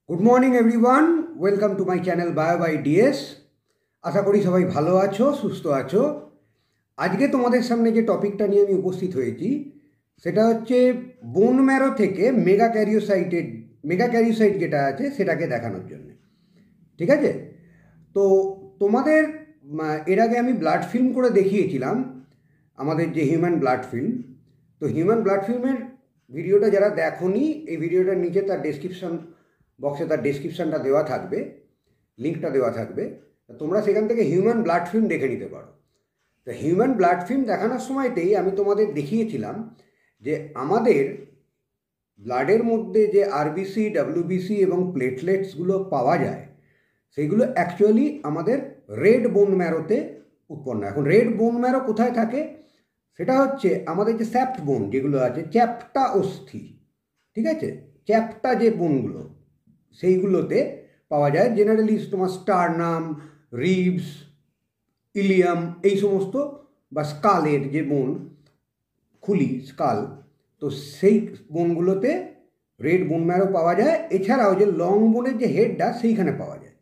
Good morning everyone, welcome to my channel bio by DS. আশা করি সবাই ভালো আছো, সুস্থ আছো। আজকে তোমাদের সামনে যে টপিকটা নিয়ে আমি উপস্থিত হয়েছি সেটা হচ্ছে বোন ম্যারো থেকে মেগা ক্যারিওসাইট যেটা আছে সেটাকে দেখানোর জন্য। ঠিক আছে, তো তোমাদের এর আগে আমি ব্লাড ফিল্ম করে দেখিয়েছিলাম, আমাদের যে হিউম্যান ব্লাড ফিল্ম। তো হিউম্যান ব্লাড ফিল্মের ভিডিওটা যারা দেখোনি, এই ভিডিওটার নিচে তার ডেসক্রিপশন বক্সে তার ডেসক্রিপশানটা দেওয়া থাকবে, লিঙ্কটা দেওয়া থাকবে। তোমরা সেখান থেকে হিউম্যান ব্লাড ফিল্ম দেখে নিতে পারো। তো হিউম্যান ব্লাড ফিল্ম দেখানোর সময়তেই আমি তোমাদের দেখিয়েছিলাম যে আমাদের ব্লাডের মধ্যে যে আরবিসি, ডাব্লিউবিসি এবং প্লেটলেটসগুলো পাওয়া যায় সেইগুলো অ্যাকচুয়ালি আমাদের রেড বোন ম্যারোতে উৎপন্ন। এখন রেড বোন ম্যারো কোথায় থাকে? সেটা হচ্ছে আমাদের যে স্যাপ্ট বোন যেগুলো আছে, চ্যাপ্টা অস্থি, ঠিক আছে, চ্যাপ্টা যে বোনগুলো সেইগুলোতে পাওয়া যায়। জেনারেলি তোমার স্টারনাম, রিবস, ইলিয়াম, এই সমস্ত, বা স্কালের যে বোন, খুলি স্কাল, তো সেই বোনগুলোতে রেড বোন ম্যারো পাওয়া যায়। এছাড়াও যে লং বোনের যে হেডটা সেইখানে পাওয়া যায়।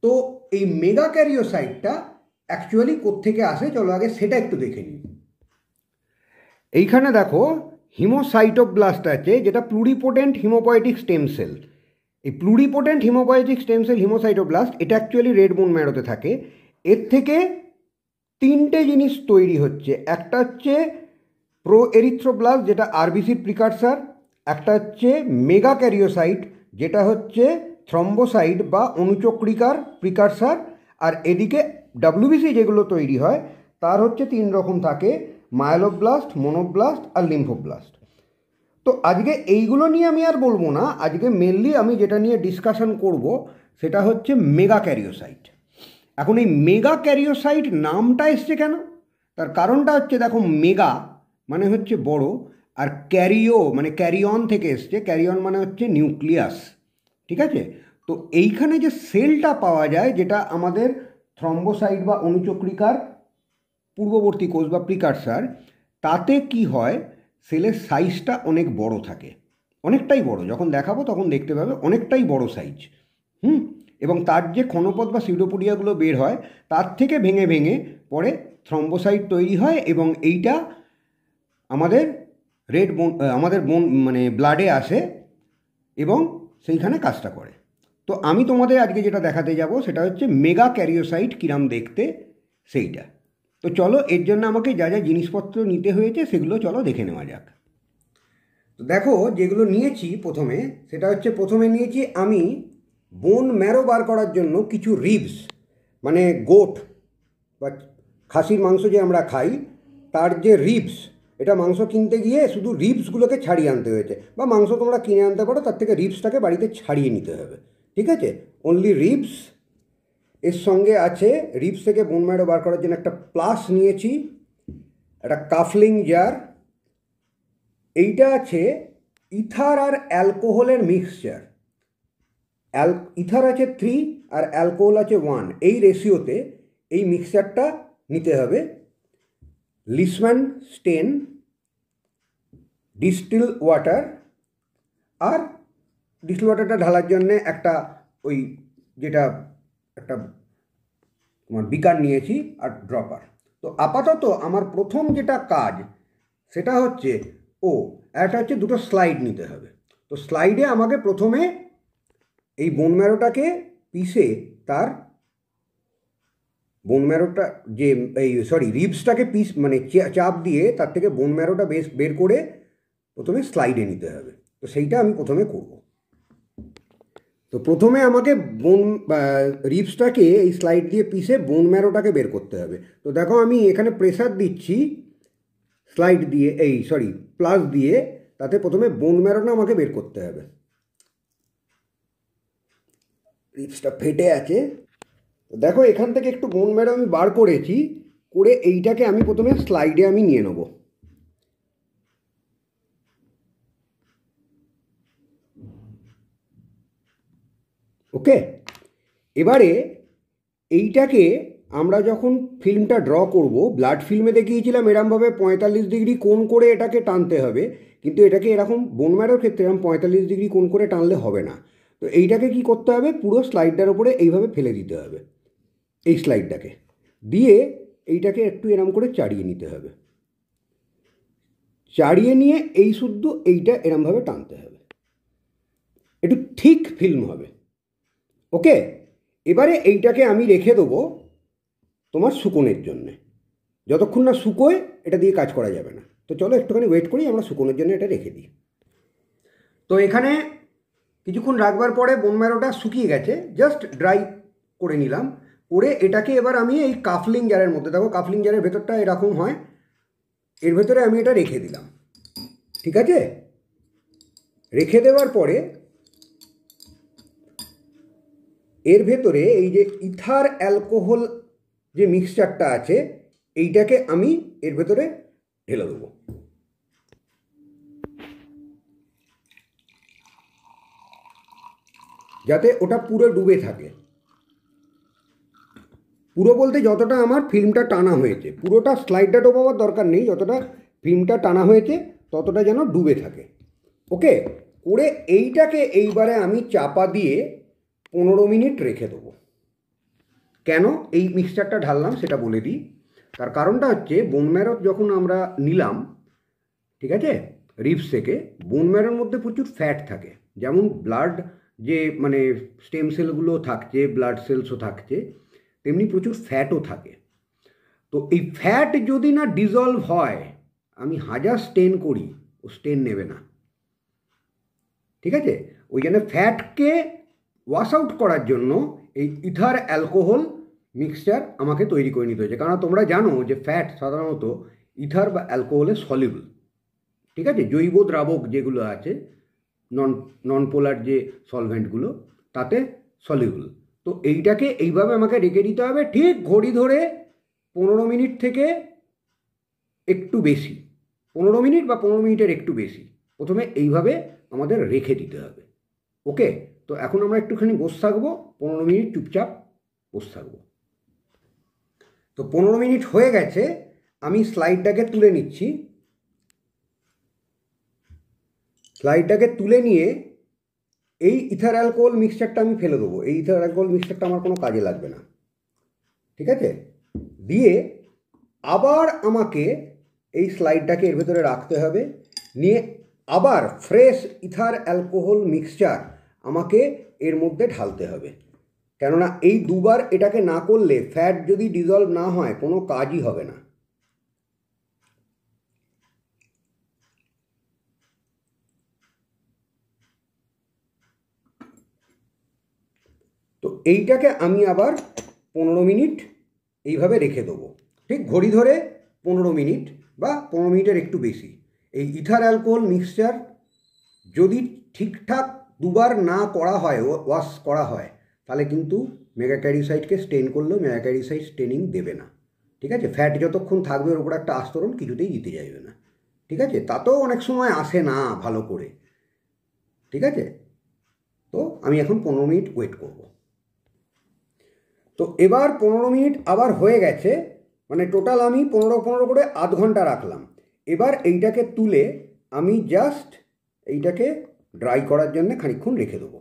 তো এই মেগা ক্যারিওসাইটটা অ্যাকচুয়ালি কোত্থেকে আসে, চলো আগে সেটা একটু দেখে নিই। এইখানে দেখো হিমোসাইটোব্লাস্ট আছে, যেটা প্লুরিপোটেন্ট হিমোপয়েটিক স্টেম সেল। এই প্লুরিপোটেন্ট হিমোপয়েটিক স্টেম সেল হিমোসাইটোব্লাস্ট এটা অ্যাকচুয়ালি রেড বোন ম্যারোতে থাকে। এর থেকে তিনটে জিনিস তৈরি হচ্ছে। একটা হচ্ছে প্রো এরিথ্রোব্লাস্ট, যেটা আরবিসির প্রিকারসার। একটা হচ্ছে মেগা ক্যারিওসাইট, যেটা হচ্ছে থ্রম্বোসাইট বা অনুচক্রিকার প্রিকারসার। আর এদিকে ডাব্লিউবিসি যেগুলো তৈরি হয় তার হচ্ছে তিন রকম থাকে: মায়োলোব্লাস্ট, মোনোব্লাস্ট আর লিম্ফোব্লাস্ট। তো আজকে এইগুলো নিয়ে আমি আর বলবো না। আজকে মেনলি আমি যেটা নিয়ে ডিসকাশন করব সেটা হচ্ছে মেগা ক্যারিওসাইট। এখন এই মেগা ক্যারিওসাইট নামটা এসছে কেন? তার কারণটা হচ্ছে, দেখো, মেগা মানে হচ্ছে বড়, আর ক্যারিও মানে ক্যারিয়ন থেকে এসছে। ক্যারিয়ন মানে হচ্ছে নিউক্লিয়াস, ঠিক আছে। তো এইখানে যে সেলটা পাওয়া যায়, যেটা আমাদের থ্রম্বোসাইট বা অনুচক্রিকার পূর্ববর্তী কোষ বা প্রিকারসার, তাতে কি হয়, সেলের সাইজটা অনেক বড় থাকে, অনেকটাই বড়। যখন দেখাবো তখন দেখতে পাবে অনেকটাই বড় সাইজ। এবং তার যে ক্ষণপথ বা সিউডোপোডিয়াগুলো বের হয় তার থেকে ভেঙে ভেঙে পরে থ্রম্বোসাইট তৈরি হয়, এবং এইটা আমাদের রেড বোন, আমাদের বোন মানে ব্লাডে আসে এবং সেইখানে কাজটা করে। তো আমি তোমাদের আজকে যেটা দেখাতে যাব সেটা হচ্ছে মেগা ক্যারিওসাইট কিরাম দেখতে, সেইটা। তো চলো, এর জন্য আমাকে যা যা জিনিসপত্র নিতে হয়েছে সেগুলো চলো দেখে নেওয়া যাক। তো দেখো, যেগুলো নিয়েছি প্রথমে, সেটা হচ্ছে প্রথমে নিয়েছি আমি বোন ম্যারো বার করার জন্য কিছু রিবস, মানে গোট বা খাসির মাংস যে আমরা খাই তার যে রিবস, এটা মাংস কিনতে গিয়ে শুধু রিবসগুলোকে ছাড়িয়ে আনতে হয়েছে। বা মাংস তোমরা কিনে আনতে পারো, তার থেকে রিবসটাকে বাড়িতে ছাড়িয়ে নিতে হবে, ঠিক আছে। Only ribs. এর সঙ্গে আছে রিবস থেকে বোন ম্যারো বার করার জন্য একটা প্লাস নিয়েছি, একটা কাফলিং জার। এইটা আছে ইথার আর অ্যালকোহলের মিক্সচার। ইথার আছে 3 আর অ্যালকোহল আছে 1, এই রেশিওতে এই মিক্সচারটা নিতে হবে। লিসম্যান স্টেন, ডিস্টিল ওয়াটার, আর ডিস্টিল ওয়াটারটা ঢালার জন্যে একটা ওই যেটা একটা তোমার বিকার নিয়েছি, আর ড্রপার। তো আপাতত আমার প্রথম যেটা কাজ সেটা হচ্ছে একটা হচ্ছে দুটো স্লাইড নিতে হবে। তো স্লাইডে আমাকে প্রথমে এই বোন ম্যারোটাকে পিষে, তার বোন ম্যারোটা যে রিবসটাকে মানে চাপ দিয়ে তার থেকে বোন ম্যারোটা বের করে প্রথমে স্লাইডে নিতে হবে। তো সেইটা আমি প্রথমে করব। তো প্রথমে আমাকে রিবসটাকে এই স্লাইড দিয়ে পিষে বোন ম্যারোটাকে বের করতে হবে। তো দেখো, আমি এখানে প্রেসার দিচ্ছি স্লাইড দিয়ে, প্লাস দিয়ে, তাতে প্রথমে বোন ম্যারোটা আমাকে বের করতে হবে। রিবসটা ফেটে আছে। তো দেখো, এখান থেকে একটু বোন ম্যারো আমি বার করেছি, করে এইটাকে আমি প্রথমে স্লাইডে আমি নিয়ে নেব। ওকে, এবারে এইটাকে আমরা যখন ফিল্মটা ড্র করব, ব্লাড ফিল্মে দেখিয়েছিলাম এরমভাবে 45 ডিগ্রি কোণ করে এটাকে টানতে হবে, কিন্তু এটাকে এরকম বোন ম্যারোর ক্ষেত্রে এরকম 45 ডিগ্রি কোণ করে টানলে হবে না। তো তো এইটাকে কি করতে হবে, পুরো স্লাইডটার ওপরে এইভাবে ফেলে দিতে হবে, এই স্লাইডটাকে দিয়ে এইটাকে একটু এরম করে চাড়িয়ে নিতে হবে, চাড়িয়ে নিয়ে এই শুদ্ধ এইটা এরমভাবে টানতে হবে, একটু ঠিক ফিল্ম হবে। ওকে, এবারে এইটাকে আমি রেখে দেবো তোমার শুকোনোর জন্যে, যতক্ষণ না শুকোয় এটা দিয়ে কাজ করা যাবে না। তো চলো একটুখানি ওয়েট করি, আমরা শুকোনোর জন্য এটা রেখে দিই। তো এখানে কিছুক্ষণ রাখবার পরে বোন ম্যারোটা শুকিয়ে গেছে, জাস্ট ড্রাই করে নিলাম, করে এটাকে এবার আমি এই কাফলিং জারের মধ্যে, দেখো কাফলিং জারের ভেতরটা এরকম হয়, এর ভেতরে আমি এটা রেখে দিলাম। ঠিক আছে, রেখে দেওয়ার পরে এর ভেতরে এই যে ইথার অ্যালকোহল যে মিক্সচারটা আছে এইটাকে আমি এর ভেতরে ঢেলে দেবো। যাতে ওটা পুরো ডুবে থাকে, পুরো বলতে যতটা আমার ফিল্মটা টানা হয়েছে, পুরোটা স্লাইডটা ডোবাবার দরকার নেই, যতটা ফিল্মটা টানা হয়েছে ততটা যেন ডুবে থাকে। ওকে, করে এইটাকে এইবারে আমি চাপা দিয়ে 15 মিনিট রেখে দেবো। কেন এই মিক্সচারটা ঢাললাম সেটা বলে দিই। তার কারণটা হচ্ছে বোন ম্যারো যখন আমরা নিলাম, ঠিক আছে, রিবস থেকে, বোন ম্যারোর মধ্যে প্রচুর ফ্যাট থাকে, যেমন ব্লাড যে মানে স্টেম সেলগুলো থাকছে, ব্লাড সেলসও থাকছে, তেমনি প্রচুর ফ্যাটও থাকে। তো এই ফ্যাট যদি না ডিজলভ হয়, আমি হাজার স্টেন করি ও স্টেন নেবে না। ঠিক আছে, ওই জন্য ফ্যাটকে ওয়াশ আউট করার জন্য এই ইথার অ্যালকোহল মিক্সচার আমাকে তৈরি করে নিতে হয়েছে। কারণ তোমরা জানো যে ফ্যাট সাধারণত ইথার বা অ্যালকোহলে সলিউবল। ঠিক আছে, জৈব দ্রাবক যেগুলো আছে, নন পোলার যে সলভেন্টগুলো, তাতে সলিউবল। তো এইটাকে এইভাবে আমাকে রেখে দিতে হবে, ঠিক ঘড়ি ধরে 15 মিনিট থেকে একটু বেশি, 15 মিনিট বা 15 মিনিটের একটু বেশি প্রথমে এইভাবে আমাদের রেখে দিতে হবে। ওকে, তো এখন আমরা একটুখানি বসে থাকবো, 15 মিনিট চুপচাপ বসে থাকবো। তো 15 মিনিট হয়ে গেছে, আমি স্লাইডটাকে তুলে নিচ্ছি। স্লাইডটাকে তুলে নিয়ে এই ইথার অ্যালকোহল মিক্সচারটা আমি ফেলে দেবো। এই ইথার অ্যালকোহল মিক্সচারটা আমার কোনো কাজে লাগবে না। ঠিক আছে, দিয়ে আবার আমাকে এই স্লাইডটাকে এর ভেতরে রাখতে হবে, নিয়ে আবার ফ্রেশ ইথার অ্যালকোহল মিক্সচার আমাকে এর মধ্যে ঢালতে হবে। কেননা এই দুবার এটাকে না করলে ফ্যাট যদি ডিজলভ না হয় কোনো কাজই হবে না। তো এইটাকে আমি আবার 15 মিনিট এইভাবে রেখে দেবো, ঠিক ঘড়ি ধরে 15 মিনিট বা 15 মিনিটের একটু বেশি। এই ইথার অ্যালকোহল মিক্সচার যদি ঠিকঠাক দুবার না করা হয়, ওয়াশ করা হয়, তাহলে কিন্তু মেগাক্যারিসাইডকে স্টেন করলেও মেগাক্যারিসাইড স্টেনিং দেবে না। ঠিক আছে, ফ্যাট যতক্ষণ থাকবে ওর উপর একটা আস্তরণ কিছুতেই দিতে চাইবে না। ঠিক আছে, তাতেও অনেক সময় আসে না ভালো করে। ঠিক আছে, তো আমি এখন 15 মিনিট ওয়েট করব। তো এবার 15 মিনিট আবার হয়ে গেছে, মানে টোটাল আমি 15 করে আধ ঘন্টা রাখলাম। এবার এইটাকে তুলে আমি জাস্ট এইটাকে ড্রাই করার জন্য খানিকক্ষণ রেখে দেবো।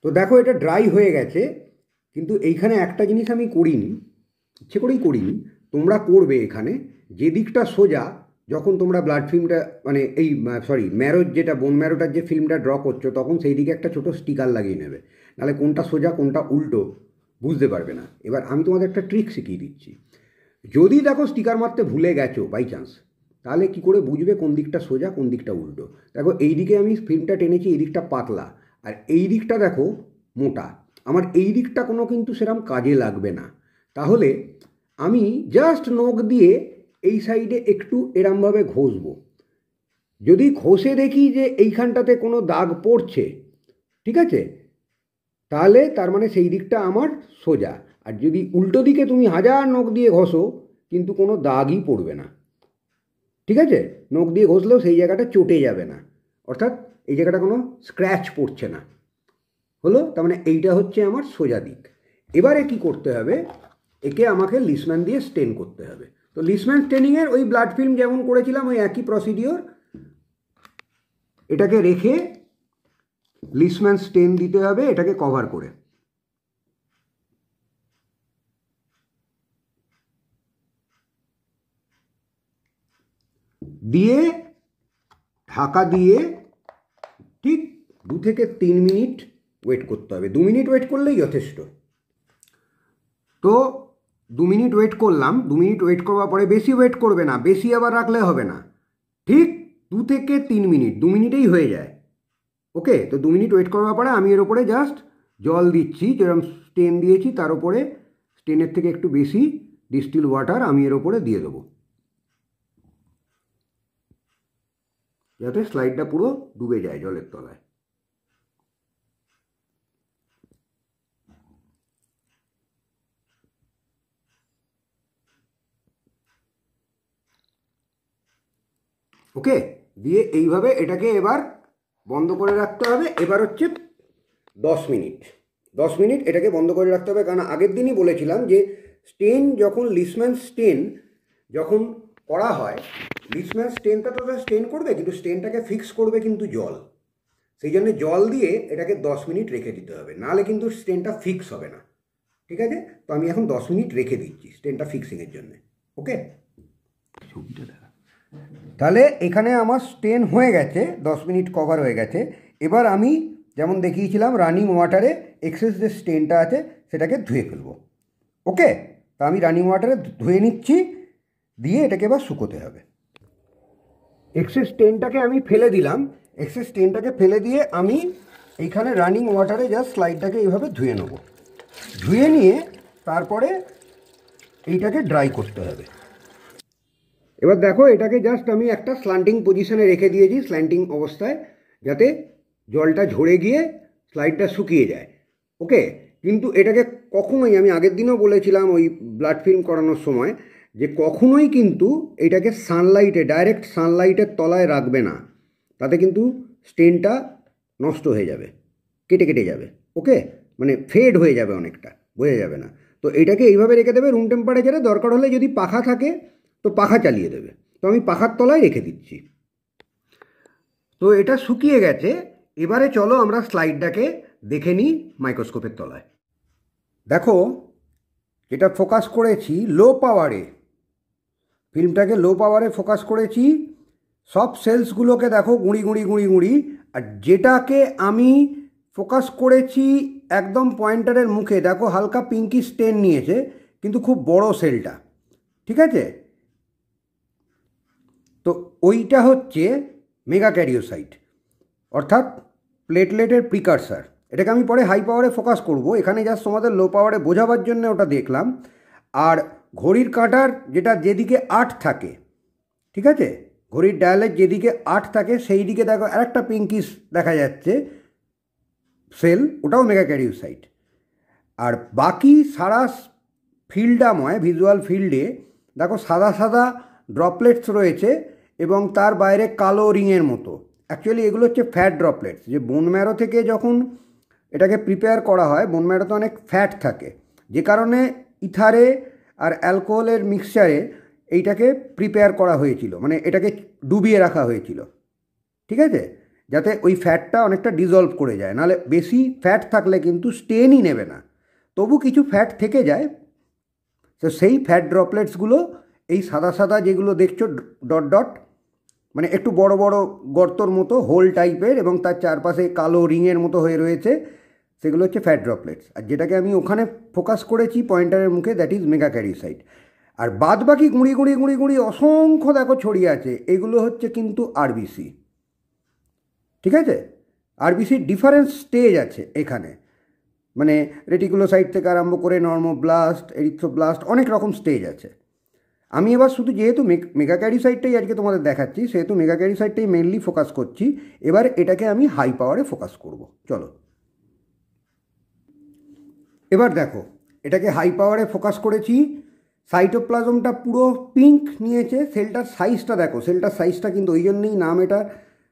তো দেখো এটা ড্রাই হয়ে গেছে, কিন্তু এইখানে একটা জিনিস আমি করিনি, ইচ্ছে করেই করিনি, তোমরা করবে এখানে। যে দিকটা সোজা, যখন তোমরা ব্লাড ফিল্মটা মানে এই ম্যারোর যেটা বোন ম্যারোটার যে ফিল্মটা ড্র করছো, তখন সেই দিকে একটা ছোটো স্টিকার লাগিয়ে নেবে, নাহলে কোনটা সোজা কোনটা উল্টো বুঝতে পারবে না। এবার আমি তোমাদের একটা ট্রিক শিখিয়ে দিচ্ছি। যদি দেখো স্টিকার মারতে ভুলে গেছো বাই চান্স, তাহলে কি করে বুঝবে কোন দিকটা সোজা কোন দিকটা উল্টো? দেখো এই দিকে আমি ফিল্মটা টেনেছি, এই দিকটা পাতলা, আর এই দিকটা দেখো মোটা। আমার এই দিকটা কোনো কিন্তু সেরকম কাজে লাগবে না। তাহলে আমি জাস্ট নখ দিয়ে এই সাইডে একটু এরমভাবে ঘষবো। যদি ঘষে দেখি যে এইখানটাতে কোনো দাগ পড়ছে, ঠিক আছে, তাহলে তার মানে সেই দিকটা আমার সোজা। আর যদি উল্টো দিকে তুমি হাজার নখ দিয়ে ঘষো কিন্তু কোনো দাগই পড়বে না। ঠিক আছে, নখ দিয়ে ঘষলেও সেই জায়গাটা চটে যাবে না, অর্থাৎ এই জায়গাটা কোনো স্ক্র্যাচ পড়ছে না। হলো, তার মানে এইটা হচ্ছে আমার সোজা দিক। এবারে কি করতে হবে, একে আমাকে লিসম্যান দিয়ে স্টেন করতে হবে। তো লিসম্যান স্টেনিংয়ের ওই ব্লাড ফিল্ম যেমন করেছিলাম ওই একই প্রসিডিওর, এটাকে রেখে লিসম্যান স্টেন দিতে হবে এটাকে কভার করে। দিয়ে ঢাকা দিয়ে ঠিক 2 থেকে 3 মিনিট ওয়েট করতে হবে। 2 মিনিট ওয়েট করলেই যথেষ্ট। তো 2 মিনিট ওয়েট করলাম। 2 মিনিট ওয়েট করবার পরে বেশি ওয়েট করবে না, বেশি আবার রাখলে হবে না, ঠিক 2 থেকে 3 মিনিট, 2 মিনিটেই হয়ে যায়। ওকে, তো 2 মিনিট ওয়েট করবার পরে আমি এর ওপরে জাস্ট জল দিচ্ছি, যেরকম স্টেন দিয়েছি তার উপরে স্টেনের থেকে একটু বেশি ডিস্টিল ওয়াটার আমি এর ওপরে দিয়ে দেবো, যাতে স্লাইডটা পুরো ডুবে যায় জলের তলায়। ওকে, দিয়ে এইভাবে এটাকে এবার বন্ধ করে রাখতে হবে। এবার হচ্ছে 10 মিনিট। 10 মিনিট এটাকে বন্ধ করে রাখতে হবে, কারণ আগের দিনই বলেছিলাম যে স্টেন যখন লিসম্যান স্টেন যখন করা হয়, লিসম্যান স্টেনটা তো স্টেন করবে, কিন্তু স্টেনটাকে ফিক্স করবে কিন্তু জল। সেই জন্য জল দিয়ে এটাকে 10 মিনিট রেখে দিতে হবে, নাহলে কিন্তু স্টেনটা ফিক্স হবে না। ঠিক আছে, তো আমি এখন 10 মিনিট রেখে দিচ্ছি স্টেনটা ফিক্সিংয়ের জন্য। ওকে, ছবিটা দেখা। তাহলে এখানে আমার স্টেন হয়ে গেছে, 10 মিনিট কভার হয়ে গেছে। এবার আমি যেমন দেখিয়েছিলাম রানিং ওয়াটারে এক্সেস যে স্টেনটা আছে সেটাকে ধুয়ে ফেলবো। ওকে, তা আমি রানিং ওয়াটারে ধুয়ে নিচ্ছি, দিয়ে এটাকে এবার শুকোতে হবে। এক্সেস স্টেনটাকে আমি ফেলে দিলাম। এক্সেস স্টেনটাকে ফেলে দিয়ে আমি এইখানে রানিং ওয়াটারে জাস্ট স্লাইডটাকে এইভাবে ধুয়ে নেব। ধুয়ে নিয়ে তারপরে এইটাকে ড্রাই করতে হবে। এবার দেখো, এটাকে জাস্ট আমি একটা স্ল্যান্টিং পজিশনে রেখে দিয়েছি, স্ল্যান্টিং অবস্থায়, যাতে জলটা ঝরে গিয়ে স্লাইডটা শুকিয়ে যায়। ওকে, কিন্তু এটাকে কখনোই, আমি আগের দিনও বলেছিলাম ওই ব্লাড ফিল্ম করানোর সময়, যে কখনোই কিন্তু এটাকে সানলাইটে, ডাইরেক্ট সানলাইটের তলায় রাখবে না, তাতে কিন্তু স্টেনটা নষ্ট হয়ে যাবে, কেটে কেটে যাবে। ওকে, মানে ফেড হয়ে যাবে অনেকটা, বোঝা যাবে না। তো এটাকে এইভাবে রেখে দেবে রুম টেম্পারেচারে। দরকার হলে যদি পাখা থাকে তো পাখা চালিয়ে দেবে। তো আমি পাখার তলায় রেখে দিচ্ছি। তো এটা শুকিয়ে গেছে। এবারে চলো আমরা স্লাইডটাকে দেখে নিই মাইক্রোস্কোপের তলায়। দেখো, যেটা ফোকাস করেছি লো পাওয়ারে, ফিল্মটাকে লো পাওয়ারে ফোকাস করেছি। সব সেলসগুলোকে দেখো গুঁড়ি গুঁড়ি গুঁড়ি গুঁড়ি। আর যেটাকে আমি ফোকাস করেছি একদম পয়েন্টারের মুখে, দেখো হালকা পিঙ্কি স্টেন নিয়েছে, কিন্তু খুব বড় সেলটা। ঠিক আছে, তো ওইটা হচ্ছে মেগাক্যারিওসাইট, অর্থাৎ প্লেটলেটের প্রিকারসার। এটাকে আমি পরে হাই পাওয়ারে ফোকাস করব, এখানে জাস্ট তোমাদের লো পাওয়ারে বোঝাবার জন্য ওটা দেখলাম। আর ঘড়ির কাঁটার যেটা যেদিকে 8 থাকে, ঠিক আছে, ঘড়ির ডায়ালের যেদিকে 8 থাকে সেই দিকে দেখো আরেকটা পিঙ্কিশ দেখা যাচ্ছে সেল, ওটাও মেগাক্যারিওসাইট। আর বাকি সারা ফিল্ডাময় ভিজুয়াল ফিল্ডে দেখো সাদা সাদা ড্রপলেটস রয়েছে এবং তার বাইরে কালো রিংয়ের মতো। অ্যাকচুয়ালি এগুলো হচ্ছে ফ্যাট ড্রপলেটস, যে বোন ম্যারো থেকে যখন এটাকে প্রিপেয়ার করা হয়, বোন ম্যারোতে অনেক ফ্যাট থাকে, যে কারণে ইথারে আর অ্যালকোহলের মিক্সচারে এইটাকে প্রিপেয়ার করা হয়েছিল, মানে এটাকে ডুবিয়ে রাখা হয়েছিল। ঠিক আছে, যাতে ওই ফ্যাটটা অনেকটা ডিজলভ করে যায়, নাহলে বেশি ফ্যাট থাকলে কিন্তু স্টেনই নেবে না, তবু কিছু ফ্যাট থেকে যায়। তো সেই ফ্যাট ড্রপলেটসগুলো এই সাদা সাদা যেগুলো দেখছো ডট ডট, মানে একটু বড় বড় গর্তর মতো হোল টাইপের এবং তার চারপাশে কালো রিংয়ের মতো হয়ে রয়েছে, সেগুলো হচ্ছে ফ্যাট ড্রপলেটস। আর যেটাকে আমি ওখানে ফোকাস করেছি পয়েন্টারের মুখে, দ্যাট ইজ মেগাক্যারিওসাইট। আর বাদ বাকি গুঁড়ি গুঁড়ি গুঁড়ি গুঁড়ি অসংখ্য দেখো ছড়িয়ে আছে, এগুলো হচ্ছে কিন্তু আরবিসি। ঠিক আছে, আরবিসির ডিফারেন্ট স্টেজ আছে এখানে, মানে রেটিকুলোসাইট থেকে আরম্ভ করে নর্মোব্লাস্ট, এরিথ্রোব্লাস্ট, অনেক রকম স্টেজ আছে। আমি এবার শুধু যেহেতু মেগাক্যারিওসাইটটাই আজকে তোমাদের দেখাচ্ছি, সেহেতু মেগাক্যারিওসাইটটাই মেনলি ফোকাস করছি। এবার এটাকে আমি হাই পাওয়ারে ফোকাস করব। চলো, এবার দেখো, এটাকে হাই পাওয়ারে ফোকাস করেছি। সাইটোপ্লাজমটা পুরো পিঙ্ক নিয়েছে। সেলটার সাইজটা দেখো, সেলটার সাইজটা কিন্তু ওই জন্যই নাম এটা,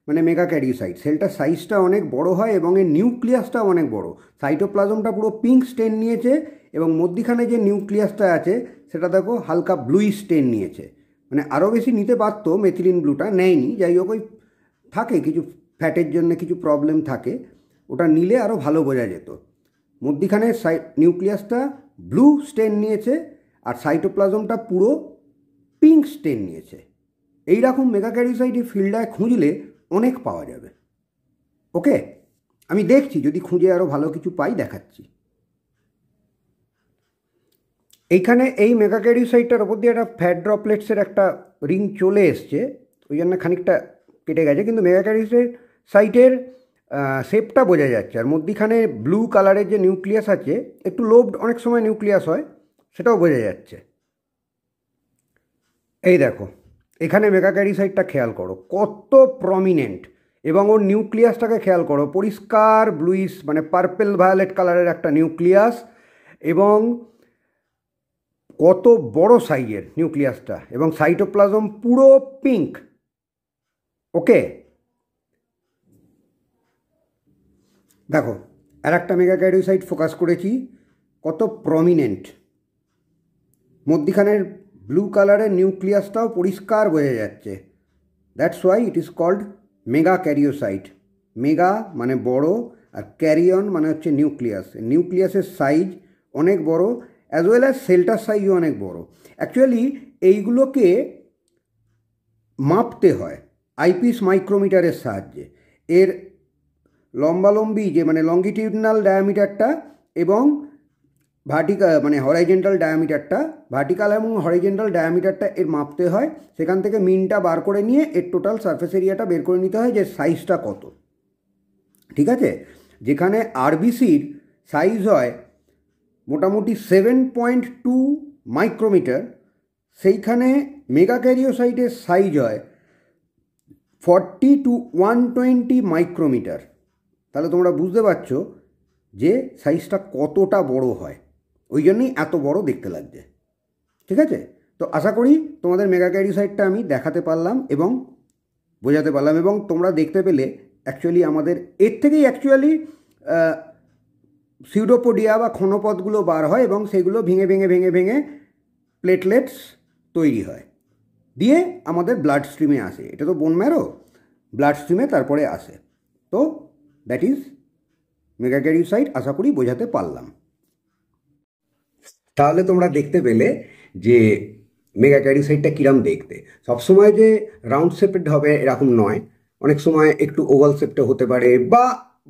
মানে মেগাক্যারিওসাইট। সেলটার সাইজটা অনেক বড় হয় এবং এর নিউক্লিয়াসটাও অনেক বড়। সাইটোপ্লাজমটা পুরো পিঙ্ক স্টেন নিয়েছে এবং মধ্যিখানে যে নিউক্লিয়াসটা আছে সেটা দেখো হালকা ব্লুই স্টেন নিয়েছে। মানে আরও বেশি নিতে পারতো, মেথিলিন ব্লুটা নেয়নি। যাই হোক, ওই থাকে কিছু ফ্যাটের জন্য কিছু প্রবলেম থাকে, ওটা নিলে আরও ভালো বোঝা যেত। মধ্যিখানে নিউক্লিয়াসটা ব্লু স্টেন নিয়েছে আর সাইটোপ্লাজমটা পুরো পিঙ্ক স্টেন নিয়েছে। এই রকম মেগাক্যারিওসাইট ফিল্ডায় খুঁজলে অনেক পাওয়া যাবে। ওকে, আমি দেখছি যদি খুঁজে আরও ভালো কিছু পাই দেখাচ্ছি। এইখানে এই মেগাক্যারিওসাইটটার ওপর দিয়ে একটা ফ্যাট ড্রপলেটসের একটা রিং চলে এসছে, ওই জন্য খানিকটা কেটে গেছে, কিন্তু মেগাক্যারিওসাইটের শেপটা বোঝা যাচ্ছে। আর মধ্যিখানে ব্লু কালারের যে নিউক্লিয়াস আছে, একটু লোভড অনেক সময় নিউক্লিয়াস হয়, সেটাও বোঝা যাচ্ছে। এই দেখো এখানে মেগাক্যারিওসাইটটা খেয়াল করো কত প্রমিনেন্ট, এবং ওর নিউক্লিয়াসটাকে খেয়াল করো, পরিষ্কার ব্লুইশ মানে পার্পেল ভায়োলেট কালারের একটা নিউক্লিয়াস, এবং কত বড় সাইজের নিউক্লিয়াসটা, এবং সাইটোপ্লাজম পুরো পিঙ্ক। ওকে, দেখো আর একটা মেগাক্যারিওসাইট ফোকাস করেছি, কত প্রমিনেন্ট, মধ্যিখানের ব্লু কালারের নিউক্লিয়াসটাও পরিষ্কার বোঝা যাচ্ছে। That's why it is called megakaryocyte. Mega মানে বড়, আর ক্যারিয়ন মানে হচ্ছে নিউক্লিয়াস। নিউক্লিয়াসের সাইজ অনেক বড়, অ্যাজ ওয়েল অ্যাজ সেলটার সাইজও অনেক বড়। অ্যাকচুয়ালি এইগুলোকে মাপতে হয় আইপিস মাইক্রোমিটারের সাহায্যে। এর লম্বালম্বি যে মানে লঙ্গিটিউডনাল ডায়ামিটারটা এবং ভার্টিক্যাল মানে হরাইজেন্টাল ডায়ামিটারটা, ভার্টিক্যাল এবং হরাইজেন্টাল ডায়ামিটারটা এর মাপতে হয়। সেখান থেকে মিনটা বার করে নিয়ে এর টোটাল সারফেস এরিয়াটা বের করে নিতে হয় যে সাইজটা কত। ঠিক আছে, যেখানে আরবিসির সাইজ হয় মোটামুটি 7.2 মাইক্রোমিটার, সেইখানে মেগাক্যারিওসাইটের সাইজ হয় 40 to 120 মাইক্রোমিটার। তাহলে তোমরা বুঝতে পারছো যে সাইজটা কতটা বড় হয়, ওই জন্যই এত বড় দেখতে লাগছে। ঠিক আছে, তো আশা করি তোমাদের মেগাক্যারিওসাইটটা আমি দেখাতে পারলাম এবং বোঝাতে পারলাম, এবং তোমরা দেখতে পেলে অ্যাকচুয়ালি আমাদের এর থেকেই অ্যাকচুয়ালি সিউডোপোডিয়া বা ক্ষণপথগুলো বার হয়, এবং সেগুলো ভেঙে ভেঙে ভেঙে ভেঙে প্লেটলেটস তৈরি হয়, দিয়ে আমাদের ব্লাড স্ট্রিমে আসে। এটা তো বোন ম্যারো, ব্লাড স্ট্রিমে তারপরে আসে। তো দ্যাট ইজ মেগাক্যারিওসাইট। আশা করি বোঝাতে পারলাম। তাহলে তোমরা দেখতে পেলে যে মেগাক্যারিওসাইটটা কিরম দেখতে। সবসময় যে রাউন্ড শেপেড হবে এরকম নয়, অনেক সময় একটু ওভাল শেপটা হতে পারে, বা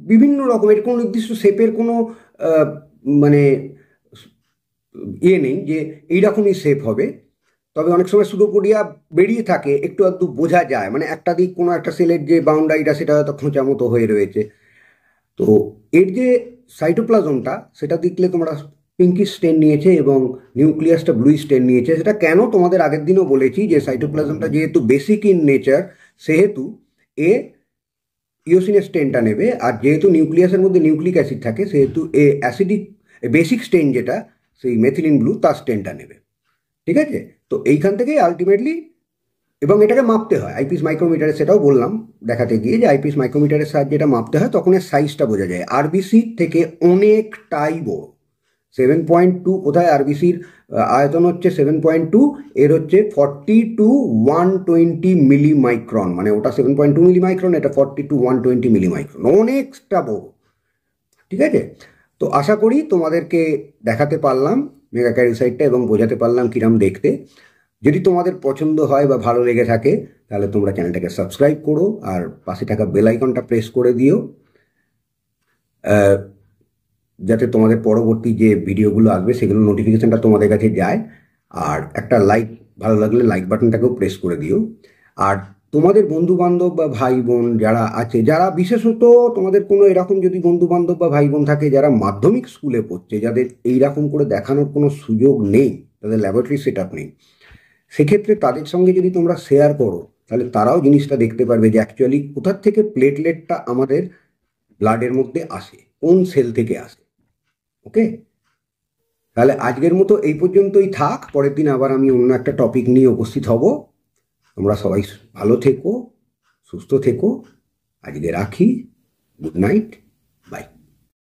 বিভিন্ন রকমের কোনো নির্দিষ্ট শেপের কোনো মানে নেই যে এইরকমই শেপ হবে। তবে অনেক সময় সুডোপোডিয়া বেরিয়ে থাকে, একটু আধটু বোঝা যায়, মানে একটা দিক কোনো একটা সেলের যে বাউন্ডারিটা সেটা হয়তো খোঁচা মতো হয়ে রয়েছে। তো এর যে সাইটোপ্লাজমটা সেটা দেখলে তোমরা পিঙ্কি স্টেন নিয়েছে এবং নিউক্লিয়াসটা ব্লু স্টেন নিয়েছে। সেটা কেন তোমাদের আগের দিনও বলেছি যে সাইটোপ্লাজমটা যেহেতু বেসিক ইন নেচার, সেহেতু এ ইওসিনের স্টেনটা নেবে, আর যেহেতু নিউক্লিয়াসের মধ্যে নিউক্লিক অ্যাসিড থাকে সেহেতু এ অ্যাসিডিক বেসিক স্টেন যেটা সেই মেথিলিন ব্লু তার স্টেনটা নেবে। ঠিক আছে, তো এইখান থেকেই আলটিমেটলি, এবং এটাকে মাপতে হয় আইপিস মাইক্রোমিটারে, সেটাও বললাম দেখাতে গিয়ে যে আইপিস মাইক্রোমিটারের সাহায্যে এটা মাপতে হয়, তখন এর সাইজটা বোঝা যায়। আরবিসি থেকে অনেকটাই বড়, 7.2। কোথায় আরবিসির আয়তন হচ্ছে 7.2, এর হচ্ছে 40 to 120 মিলিমাইক্রন, মানে ওটা 7.2 মিলিমাইক্রন, এটা 40 to 120 মিলিমাইক্রন, অনেকটা বড়। ঠিক আছে, তো আশা করি তোমাদেরকে দেখাতে পারলাম মেগাক্যারিওসাইটটা এবং বোঝাতে পারলাম কিরম দেখতে। যদি তোমাদের পছন্দ হয় বা ভালো লেগে থাকে তাহলে তোমরা চ্যানেলটাকে সাবস্ক্রাইব করো, আর পাশে থাকা বেল আইকনটা প্রেস করে দিও, যাতে তোমাদের পরবর্তী যে ভিডিওগুলো আসবে সেগুলো নোটিফিকেশনটা তোমাদের কাছে যায়। আর একটা লাইক, ভালো লাগলে লাইক বাটনটাকেও প্রেস করে দিও। আর তোমাদের বন্ধুবান্ধব বা ভাই বোন যারা আছে, যারা বিশেষত তোমাদের কোনো এরকম যদি বন্ধুবান্ধব বা ভাই বোন থাকে যারা মাধ্যমিক স্কুলে পড়ছে, যাদের এইরকম করে দেখানোর কোনো সুযোগ নেই, তাদের ল্যাবরেটরি সেট আপ নেই, সেক্ষেত্রে তাদের সঙ্গে যদি তোমরা শেয়ার করো তাহলে তারাও জিনিসটা দেখতে পারবে যে অ্যাকচুয়ালি কোথার থেকে প্লেটলেটটা আমাদের ব্লাডের মধ্যে আসে, কোন সেল থেকে আসে। ওকে, তাহলে আজকের মতো এই পর্যন্তই থাক। পরের দিন আবার আমি অন্য একটা টপিক নিয়ে উপস্থিত হব। তোমরা সবাই ভালো থেকো, সুস্থ থেকো। আজকে রাখি। Good night.